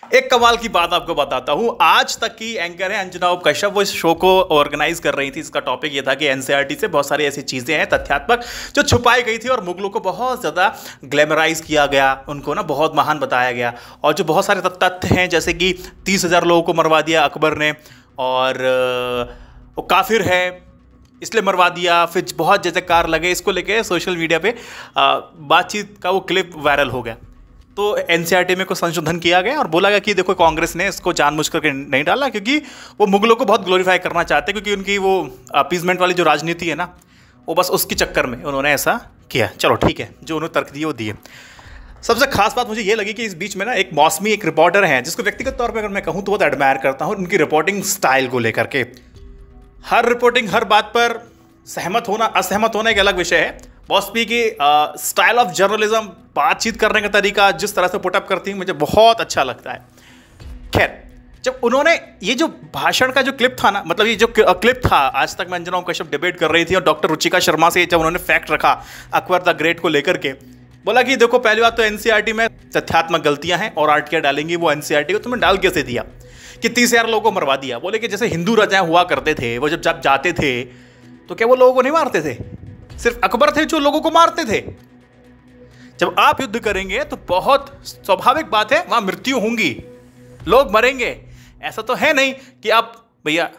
एक कमाल की बात आपको बताता हूं। आज तक की एंकर है अंजना कश्यप, वो इस शो को ऑर्गेनाइज कर रही थी। इसका टॉपिक ये था कि एनसीईआरटी से बहुत सारी ऐसी चीजें हैं तथ्यात्मक जो छुपाई गई थी और मुगलों को बहुत ज्यादा ग्लैमराइज किया गया, उनको ना बहुत महान बताया गया। और जो बहुत सारे तथ्य हैं जैसे कि 30,000 लोगों को मरवा दिया अकबर ने, और वो काफिर है इसलिए मरवा दिया, फिर बहुत जयकार लगे। इसको लेके सोशल मीडिया पे बातचीत का वो क्लिप वायरल हो गया। तो एनसीईआरटी में कुछ संशोधन किया गया और बोला गया कि देखो कांग्रेस ने इसको जानबूझ करके नहीं डाला, क्योंकि वो मुगलों को बहुत ग्लोरीफाई करना चाहते हैं, क्योंकि उनकी वो अपीजमेंट वाली जो राजनीति है ना, वो बस उसके चक्कर में उन्होंने ऐसा किया। चलो ठीक है, जो उन्होंने तर्क दिए वो दिए। सबसे खास बात मुझे ये लगी कि इस बीच में ना एक मौसमी एक रिपोर्टर हैं जिसको व्यक्तिगत तौर पर अगर मैं कहूँ तो बहुत एडमायर करता हूँ उनकी रिपोर्टिंग स्टाइल को लेकर के। हर रिपोर्टिंग हर बात पर सहमत होना असहमत होना एक अलग विषय है। मौसमी की स्टाइल ऑफ जर्नलिज्म, बातचीत करने का तरीका, जिस तरह से पुटअप करती है, मुझे बहुत अच्छा लगता है। खैर, जब उन्होंने ये जो भाषण का जो क्लिप था ना, मतलब ये जो क्लिप था, आज तक मैं अंजना कश्यप डिबेट कर रही थी और डॉक्टर रुचिका शर्मा से जब उन्होंने फैक्ट रखा अकबर द ग्रेट को लेकर के, बोला कि देखो पहली बात तो एनसीईआरटी में तथ्यात्मक गलतियां हैं और आर्ट क्या डालेंगी वो एनसीईआरटी को तुम्हें डाल कैसे दिया कि 30,000 लोगों को मरवा दिया। बोले कि जैसे हिंदू राजाएं हुआ करते थे, वो जब जाते थे तो क्या वो लोगों को नहीं मारते थे? सिर्फ अकबर थे जो लोगों को मारते थे। जब आप युद्ध करेंगे तो बहुत स्वाभाविक बात है वहां मृत्यु होंगी, लोग मरेंगे। ऐसा तो है नहीं कि आप भैया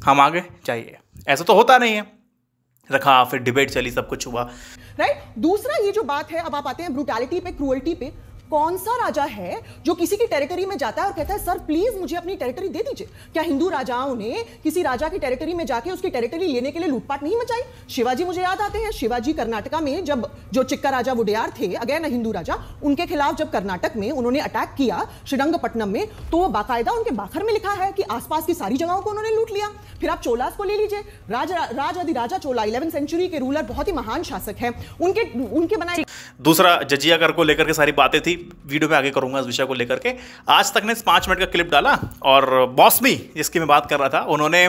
हम आगे चाहिए, ऐसा तो होता नहीं है। रखा, फिर डिबेट चली, सब कुछ हुआ, राइट। दूसरा ये जो बात है, अब आप आते हैं ब्रूटैलिटी पे, क्रूअल्टी पे। कौन सा राजा है जो किसी की टेरिटरी में जाता है और कहता है सर प्लीज मुझे अपनी टेरिटरी दे दीजिए? क्या हिंदू राजाओं ने किसी राजा की टेरिटरी में जाके उसकी टेरिटरी लेने के लिए लूटपाट नहीं मचाई? शिवाजी मुझे याद आते हैं, शिवाजी कर्नाटका में जब जो चिक्का राजा वुडेयार थे, अगेन हिंदू राजा, उनके खिलाफ जब कर्नाटक में उन्होंने अटैक किया श्रीरंगपट्टनम में, तो वो बाकायदा उनके बाखर में लिखा है कि आसपास की सारी जगहों को उन्होंने लूट लिया। फिर आप चोलास को ले लीजिए, राजा चोला 11वीं सेंचुरी के रूलर, बहुत ही महान शासक हैं, उनके बनाए। दूसरा जजिया कर को लेकर के सारी बातें थी, वीडियो में आगे करूंगा इस विषय को लेकर के। आज तक ने 5 मिनट का क्लिप डाला और मौसमी जिसकी मैं बात कर रहा था, उन्होंने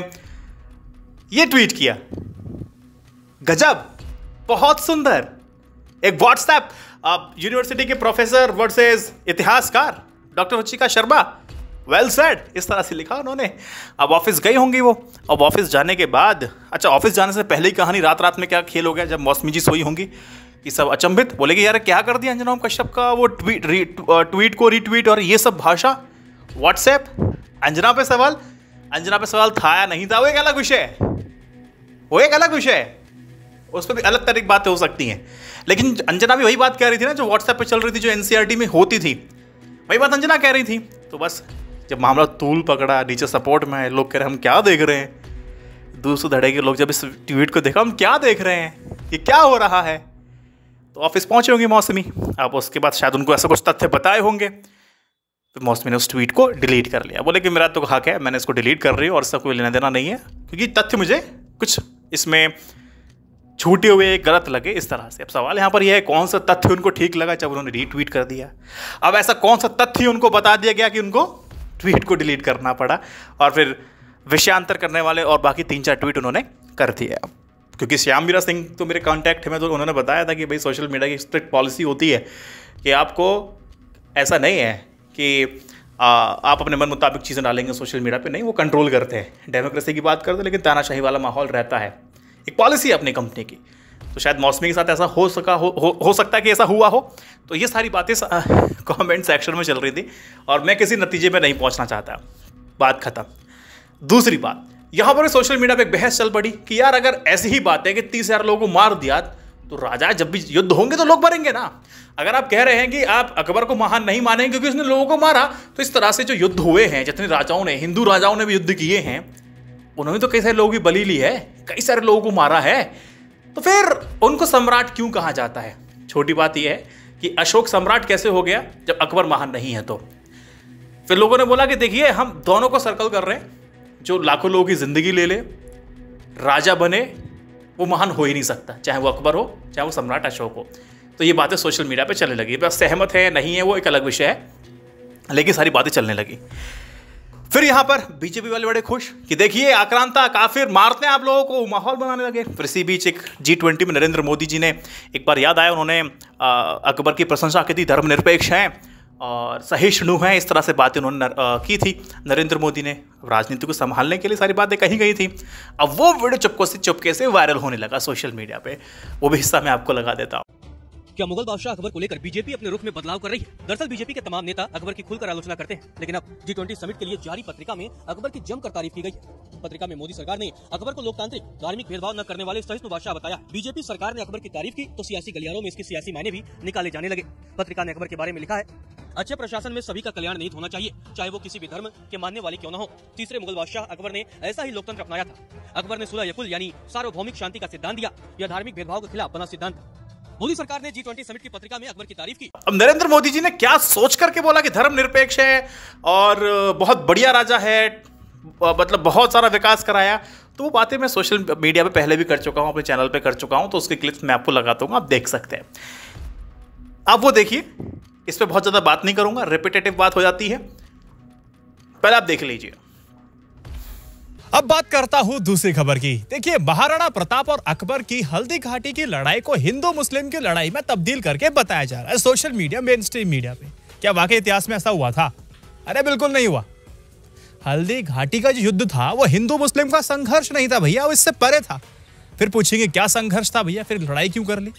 ये ट्वीट किया, गजब, बहुत सुंदर। एक व्हाट्सएप यूनिवर्सिटी के प्रोफेसर वर्सेस इतिहासकार doctor Ruchika Sharma, well said, इस तरह से लिखा उन्होंने। अब ऑफिस गई होंगी वो, अब ऑफिस जाने के बाद, अच्छा ऑफिस जाने से पहले ही कहानी रात में क्या खेल हो गया, जब मौसमी जी सोई होंगी कि सब अचंभित बोले कि यार क्या कर दिया अंजना कश्यप का वो ट्वीट को रीट्वीट और ये सब भाषा, व्हाट्सएप। अंजना पे सवाल था या नहीं था वो एक अलग विषय है, उस पर भी अलग तरह की बातें हो सकती हैं। लेकिन अंजना भी वही बात कह रही थी ना जो व्हाट्सएप पे चल रही थी, जो एनसीईआरटी में होती थी, वही बात अंजना कह रही थी। तो बस जब मामला तूल पकड़ा, नीचे सपोर्ट में है, लोग कह रहे हम क्या देख रहे हैं, दूसरे धड़े के लोग जब इस ट्वीट को देखा हम क्या देख रहे हैं, ये क्या हो रहा है, तो ऑफिस पहुंचे होंगे मौसमी। अब उसके बाद शायद उनको ऐसा कुछ तथ्य बताए होंगे, फिर मौसमी ने उस ट्वीट को डिलीट कर लिया। बोले कि मेरा तो हक है, मैंने इसको डिलीट कर रही हूँ और इसका कोई लेना देना नहीं है, क्योंकि तथ्य मुझे कुछ इसमें छूटे हुए गलत लगे इस तरह से। अब सवाल यहाँ पर यह है कौन सा तथ्य उनको ठीक लगा जब उन्होंने रीट्वीट कर दिया। अब ऐसा कौन सा तथ्य उनको बता दिया गया कि उनको ट्वीट को डिलीट करना पड़ा, और फिर विषयांतर करने वाले और बाकी 3-4 ट्वीट उन्होंने कर दिया। क्योंकि श्याम वीरा सिंह तो मेरे कांटेक्ट में, तो उन्होंने बताया था कि भाई सोशल मीडिया की स्ट्रिक्ट पॉलिसी होती है कि आपको ऐसा नहीं है कि आप अपने मन मुताबिक चीज़ें डालेंगे सोशल मीडिया पे, नहीं, वो कंट्रोल करते हैं, डेमोक्रेसी की बात करते हैं, लेकिन तानाशाही वाला माहौल रहता है, एक पॉलिसी है अपनी कंपनी की। तो शायद मौसमी के साथ ऐसा हो सकता है कि ऐसा हुआ हो। तो ये सारी बातें कमेंट सेक्शन में चल रही थी और मैं किसी नतीजे में नहीं पहुंचना चाहता, बात खत्म। दूसरी बात, यहाँ पर सोशल मीडिया पे एक बहस चल पड़ी कि यार अगर ऐसी ही बात है कि 30,000 लोगों को मार दिया तो राजा जब भी युद्ध होंगे तो लोग मरेंगे ना। अगर आप कह रहे हैं कि आप अकबर को महान नहीं मानेंगे क्योंकि उसने लोगों को मारा, तो इस तरह से जो युद्ध हुए हैं, जितने राजाओं ने, हिंदू राजाओं ने भी युद्ध किए हैं, उन्होंने तो कई सारे लोगों की बलि ली है, कई सारे लोगों को मारा है, तो फिर उनको सम्राट क्यों कहा जाता है? छोटी बात यह है कि अशोक सम्राट कैसे हो गया जब अकबर महान नहीं है? तो फिर लोगों ने बोला कि देखिए हम दोनों को सर्कल कर रहे हैं, जो लाखों लोगों की जिंदगी ले ले, राजा बने, वो महान हो ही नहीं सकता, चाहे वो अकबर हो चाहे वो सम्राट अशोक हो। तो ये बातें सोशल मीडिया पे चलने लगी। बस सहमत है नहीं है वो एक अलग विषय है, लेकिन सारी बातें चलने लगी। फिर यहाँ पर बीजेपी वाले बड़े खुश कि देखिए आक्रांता काफिर मारते हैं आप लोगों को, माहौल बनाने लगे। फिर इसी बीच एक G20 में नरेंद्र मोदी जी ने एक बार, याद आया, उन्होंने अकबर की प्रशंसा की थी, धर्मनिरपेक्ष हैं, और सहिष्णु हैं, इस तरह से बातें उन्होंने की थी नरेंद्र मोदी ने। राजनीति को संभालने के लिए सारी बातें कही गई थी। अब वो वीडियो चुपके से वायरल होने लगा सोशल मीडिया पे। वो भी हिस्सा मैं आपको लगा देता हूँ। क्या मुगल बादशाह अकबर को लेकर बीजेपी अपने रुख में बदलाव कर रही है? दरअसल बीजेपी के तमाम नेता अकबर की खुलकर आलोचना करते हैं, लेकिन अब G20 समिट के लिए जारी पत्रिका में अकबर की जमकर तारीफ की गई है। पत्रिका में मोदी सरकार ने अकबर को लोकतांत्रिक, धार्मिक भेदभाव न करने वाले सहिष्णु बादशाह बताया। बीजेपी सरकार ने अकबर की तारीफ की तो सियासी गलियारों में इसके सियासी मायने भी निकाले जाने लगे। पत्रिका ने अकबर के बारे में लिखा है, अच्छे प्रशासन में सभी का कल्याण निहित होना चाहिए, चाहे वो किसी भी धर्म के मानने वाले क्यों न हो। तीसरे मुगल बादशाह अकबर ने ऐसा ही लोकतंत्र अपनाया था। अकबर ने सुलह यकुल यानी सार्वभौमिक शांति का सिद्धांत दिया। यह धार्मिक भेदभाव के खिलाफ बना सिद्धांत। मोदी सरकार ने G20 समिट की पत्रिका में अकबर की तारीफ की। अब नरेंद्र मोदी जी ने क्या सोच करके बोला कि धर्म निरपेक्ष है और बहुत बढ़िया राजा है, मतलब बहुत सारा विकास कराया, तो वो बातें मैं सोशल मीडिया पे पहले भी कर चुका हूं, अपने चैनल पे कर चुका हूं, तो उसके क्लिप्स मैं आपको लगाता हूं, आप देख सकते हैं। आप वो देखिए, इस पे बहुत ज्यादा बात नहीं करूंगा, रिपीटेटिव बात हो जाती है, पहले आप देख लीजिए। अब बात करता हूं दूसरी खबर की। देखिए, महाराणा प्रताप और अकबर की हल्दी घाटी की लड़ाई को हिंदू मुस्लिम की लड़ाई में तब्दील करके बताया जा रहा है social media, main stream media पे। क्या वाकई इतिहास में ऐसा हुआ था? अरे बिल्कुल नहीं हुआ। हल्दी घाटी का जो युद्ध था वो हिंदू मुस्लिम का संघर्ष नहीं था भैया, वो इससे परे था। फिर पूछेंगे क्या संघर्ष था भैया, फिर लड़ाई क्यों कर ली?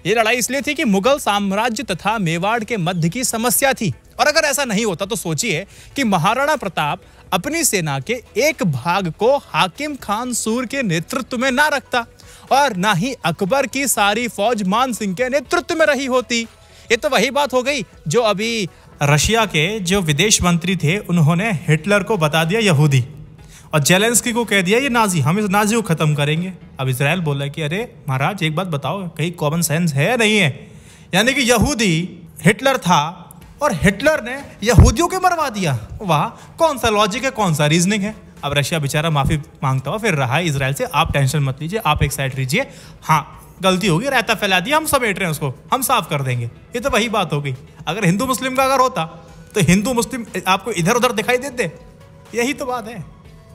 ये लड़ाई इसलिए थी कि मुगल साम्राज्य तथा मेवाड़ के मध्य की समस्या थी। और अगर ऐसा नहीं होता तो सोचिए कि महाराणा प्रताप अपनी सेना के एक भाग को हाकिम खान सूर के नेतृत्व में ना रखता और ना ही अकबर की सारी फौज मान सिंह के नेतृत्व में रही होती। ये तो वही बात हो गई जो अभी रशिया के जो विदेश मंत्री थे उन्होंने हिटलर को बता दिया यहूदी, और जेलेंस्की को कह दिया ये नाजी, हम इस नाजी को खत्म करेंगे। अब इजराइल बोल रहा है कि अरे महाराज एक बात बताओ, कहीं कॉमन सेंस है या नहीं है? यानी कि यहूदी हिटलर था और हिटलर ने यहूदियों को मरवा दिया। वाह, कौन सा लॉजिक है, कौन सा रीजनिंग है? अब रशिया बेचारा माफी मांगता हुआ फिर रहा है इजराइल से, आप टेंशन मत लीजिए, आप एक साइड लीजिए, हाँ गलती होगी, रायता फैला दिया, हम समेट रहे हैं उसको, हम साफ कर देंगे। ये तो वही बात हो गई। अगर हिंदू मुस्लिम का अगर होता तो हिंदू मुस्लिम आपको इधर उधर दिखाई देते। यही तो बात है,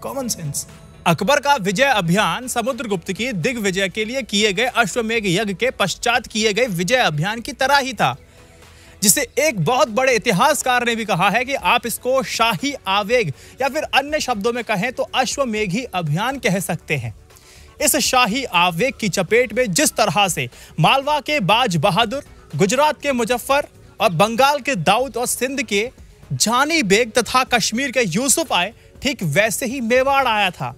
कॉमन सेंस। अकबर का विजय अभियान समुद्रगुप्त की दिग्विजय के लिए किए गए अश्वमेध यज्ञ के पश्चात किए गए विजय अभियान की तरह ही था, जिसे एक बहुत बड़े इतिहासकार ने भी कहा है कि आप इसको शाही आवेग या फिर अन्य शब्दों में कहें तो अश्वमेघी अभियान कह सकते हैं। इस शाही आवेग की चपेट में जिस तरह से मालवा के बाज बहादुर, गुजरात के मुजफ्फर और बंगाल के दाऊद और सिंध के जानी बेग तथा कश्मीर के यूसुफ आए, ठीक वैसे ही मेवाड़ आया था।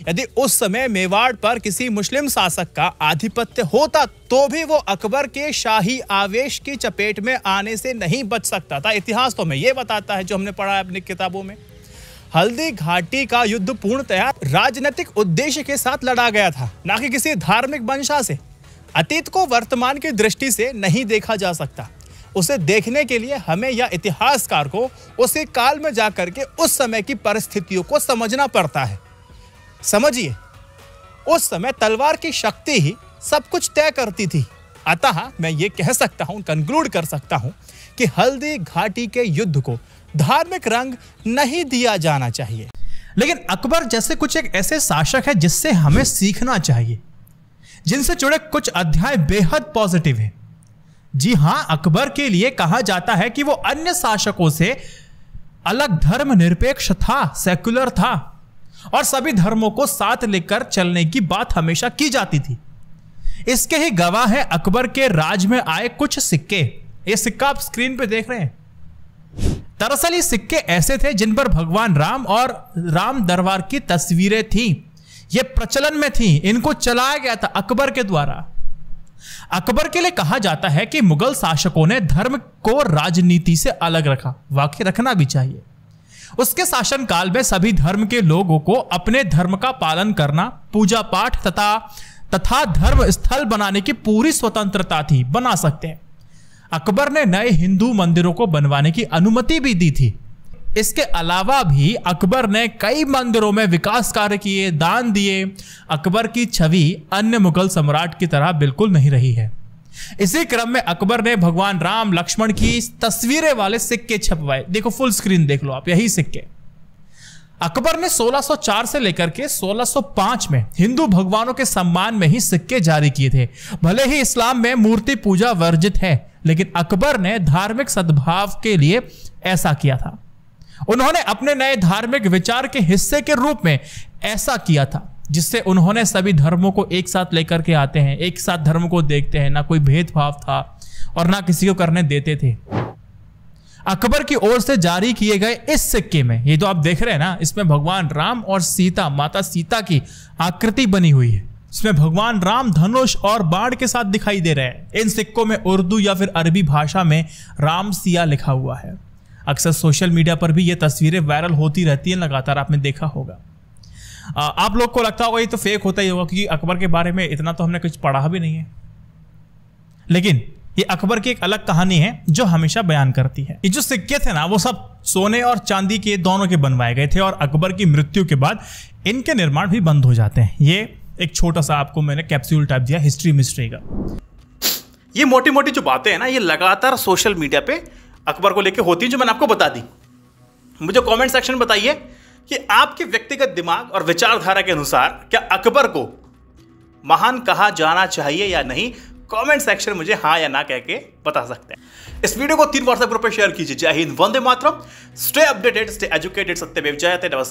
यदि उस समय मेवाड़ पर किसी मुस्लिम शासक का आधिपत्य होता तो भी वो अकबर के शाही आवेश की चपेट में आने से नहीं बच सकता था। इतिहास तो हमें ये बताता है जो हमने पढ़ा है अपनी किताबों में। हल्दी घाटी का युद्ध पूर्णतया राजनीतिक उद्देश्य के साथ लड़ा गया था, ना कि किसी धार्मिक मंशा से। अतीत को वर्तमान की दृष्टि से नहीं देखा जा सकता। उसे देखने के लिए हमें या इतिहासकार को उसी काल में जाकर के उस समय की परिस्थितियों को समझना पड़ता है। समझिए, उस समय तलवार की शक्ति ही सब कुछ तय करती थी। अतः मैं ये कह सकता हूं, कंक्लूड कर सकता हूं कि हल्दी घाटी के युद्ध को धार्मिक रंग नहीं दिया जाना चाहिए। लेकिन अकबर जैसे कुछ एक ऐसे शासक है जिससे हमें सीखना चाहिए, जिनसे जुड़े कुछ अध्याय बेहद पॉजिटिव हैं। जी हां, अकबर के लिए कहा जाता है कि वो अन्य शासकों से अलग धर्म निरपेक्ष था, सेक्युलर था और सभी धर्मों को साथ लेकर चलने की बात हमेशा की जाती थी। इसके ही गवाह है अकबर के राज में आए कुछ सिक्के। ये सिक्का आप स्क्रीन पे देख रहे हैं। दरअसल ये सिक्के ऐसे थे जिन पर भगवान राम और राम दरबार की तस्वीरें थीं। ये प्रचलन में थी, इनको चलाया गया था अकबर के द्वारा। अकबर के लिए कहा जाता है कि मुगल शासकों ने धर्म को राजनीति से अलग रखा। वाकई रखना भी चाहिए। उसके शासनकाल में सभी धर्म के लोगों को अपने धर्म का पालन करना, पूजा पाठ तथा धर्म स्थल बनाने की पूरी स्वतंत्रता थी, बना सकते हैं। अकबर ने नए हिंदू मंदिरों को बनवाने की अनुमति भी दी थी। इसके अलावा भी अकबर ने कई मंदिरों में विकास कार्य किए, दान दिए। अकबर की छवि अन्य मुगल सम्राट की तरह बिल्कुल नहीं रही है। इसी क्रम में अकबर ने भगवान राम लक्ष्मण की तस्वीरें वाले सिक्के छपवाए। देखो, फुल स्क्रीन देख लो आप, यही सिक्के। अकबर ने 1604 से लेकर के 1605 में हिंदू भगवानों के सम्मान में ही सिक्के जारी किए थे। भले ही इस्लाम में मूर्ति पूजा वर्जित है, लेकिन अकबर ने धार्मिक सद्भाव के लिए ऐसा किया था। उन्होंने अपने नए धार्मिक विचार के हिस्से के रूप में ऐसा किया था, जिससे उन्होंने सभी धर्मों को एक साथ लेकर के आते हैं, एक साथ धर्म को देखते हैं, ना कोई भेदभाव था और ना किसी को करने देते थे। अकबर की ओर से जारी किए गए इस सिक्के में, ये तो आप देख रहे हैं ना, इसमें भगवान राम और सीता, माता सीता की आकृति बनी हुई है। इसमें भगवान राम धनुष और बाण के साथ दिखाई दे रहे हैं। इन सिक्कों में उर्दू या फिर अरबी भाषा में राम सिया लिखा हुआ है। अक्सर सोशल मीडिया पर भी ये तस्वीरें वायरल होती रहती हैं लगातार, आपने देखा होगा। आप लोग को लगता होगा ये तो फेक होता ही होगा, क्योंकि अकबर के बारे में इतना तो हमने कुछ पढ़ा भी नहीं है। लेकिन ये अकबर की एक अलग कहानी है जो हमेशा बयान करती है। ये जो सिक्के थे ना, वो सब सोने और चांदी के दोनों के बनवाए गए थे और अकबर की मृत्यु के बाद इनके निर्माण भी बंद हो जाते हैं। ये एक छोटा सा आपको मैंने कैप्सूल टाइप दिया हिस्ट्री मिस्ट्री का। ये मोटी मोटी जो बातें हैं ना, ये लगातार सोशल मीडिया पे अकबर को लेके होती है, जो मैंने आपको बता दी। मुझे कमेंट सेक्शन में बताइए कि आपके व्यक्तिगत दिमाग और विचारधारा के अनुसार क्या अकबर को महान कहा जाना चाहिए या नहीं। कमेंट सेक्शन मुझे हाँ या ना कह के बता सकते हैं। इस वीडियो को 3 व्हाट्सएप ग्रुप पर शेयर कीजिए। जय हिंद, वंदे मातरम। Stay updated, stay educated. सत्यमेव जयते। नमस्कार।